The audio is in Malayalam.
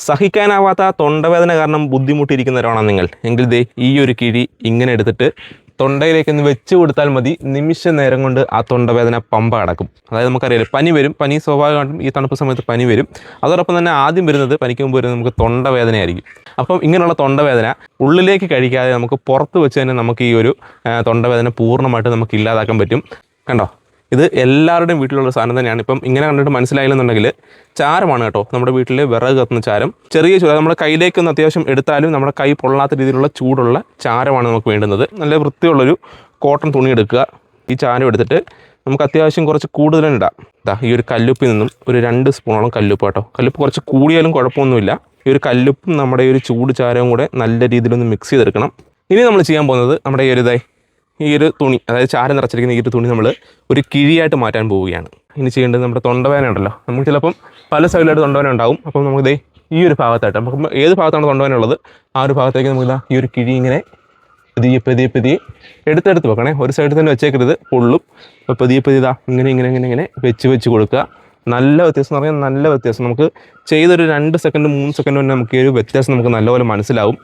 സഹിക്കാനാവാത്ത തൊണ്ടവേദന കാരണം ബുദ്ധിമുട്ടിയിരിക്കുന്നവരാണോ നിങ്ങൾ എങ്കിൽ ദേ ഈ ഒരു കിഴി ഇങ്ങനെ എടുത്തിട്ട് തൊണ്ടയിലേക്ക് ഒന്ന് വെച്ച് കൊടുത്താൽ മതി. നിമിഷ നേരം കൊണ്ട് ആ തൊണ്ടവേദന പമ്പ അടക്കും. അതായത് നമുക്കറിയാലോ, പനി വരും, പനി സ്വാഭാവികമായിട്ടും ഈ തണുപ്പ് സമയത്ത് പനി വരും. അതോടൊപ്പം തന്നെ ആദ്യം വരുന്നത്, പനിക്ക് മുമ്പ് വരുന്നത് നമുക്ക് തൊണ്ടവേദനയായിരിക്കും. അപ്പം ഇങ്ങനെയുള്ള തൊണ്ടവേദന ഉള്ളിലേക്ക് കഴിക്കാതെ നമുക്ക് പുറത്ത് വെച്ച് തന്നെ നമുക്ക് ഈ ഒരു തൊണ്ടവേദന പൂർണ്ണമായിട്ട് നമുക്ക് ഇല്ലാതാക്കാൻ പറ്റും. കണ്ടോ, ഇത് എല്ലാവരുടെയും വീട്ടിലുള്ള സാധനം തന്നെയാണ്. ഇപ്പം ഇങ്ങനെ കണ്ടിട്ട് മനസ്സിലായില്ലെന്നുണ്ടെങ്കിൽ ചാരമാണ് കേട്ടോ. നമ്മുടെ വീട്ടിൽ വിറക് കത്തുന്ന ചാരം, ചെറിയ ചൂട് നമ്മുടെ കയ്യിലേക്കൊന്ന് അത്യാവശ്യം എടുത്താലും നമ്മുടെ കൈ പൊള്ളാത്ത രീതിയിലുള്ള ചൂടുള്ള ചാരമാണ് നമുക്ക് വേണ്ടുന്നത്. നല്ല വൃത്തിയുള്ളൊരു കോട്ടൺ തുണി എടുക്കുക. ഈ ചാരം എടുത്തിട്ട് നമുക്ക് അത്യാവശ്യം കുറച്ച് കൂടുതൽ ഇടാം. ഈ ഒരു കല്ലുപ്പിൽ നിന്നും ഒരു 2 സ്പൂണോളം കല്ലുപ്പ് കേട്ടോ. കല്ലുപ്പ് കുറച്ച് കൂടിയാലും കുഴപ്പമൊന്നുമില്ല. ഈ ഒരു കല്ലുപ്പും നമ്മുടെ ഈ ഒരു ചൂട് ചാരവും കൂടെ നല്ല രീതിയിലൊന്ന് മിക്സ് ചെയ്തെടുക്കണം. ഇനി നമ്മൾ ചെയ്യാൻ പോകുന്നത് നമ്മുടെ ഈ ഒരു തുണി, അതായത് ചാരം നിറച്ചിരിക്കുന്ന ഈ ഒരു തുണി നമ്മൾ ഒരു കിഴിയായിട്ട് മാറ്റാൻ പോവുകയാണ്. ഇനി ചെയ്യേണ്ടത്, നമ്മുടെ തൊണ്ടവേദന ഉണ്ടല്ലോ, നമുക്ക് ചിലപ്പം പല സൈഡിലായിട്ട് തൊണ്ടവേദന ഉണ്ടാവും. അപ്പം നമുക്ക് ഈ ഒരു ഭാഗത്തായിട്ട്, നമുക്ക് ഏത് ഭാഗത്താണ് തൊണ്ടവേദന ഉള്ളത് ആ ഒരു ഭാഗത്തേക്ക് നമുക്ക് ഈ ഒരു കിഴി ഇങ്ങനെ പതിയെ എടുത്തെടുത്ത് വെക്കണേ. ഒരു സൈഡിൽ തന്നെ വെച്ചേക്കരുത്, പൊള്ളും. അപ്പോൾ പതിയെ ഇങ്ങനെ വെച്ച് കൊടുക്കുക. നല്ല വ്യത്യാസം എന്ന് പറഞ്ഞാൽ നല്ല വ്യത്യാസം. നമുക്ക് ചെയ്തൊരു 2 സെക്കൻഡ് 3 സെക്കൻഡ് തന്നെ നമുക്ക് ഈ ഒരു വ്യത്യാസം നമുക്ക് നല്ലപോലെ മനസ്സിലാവും.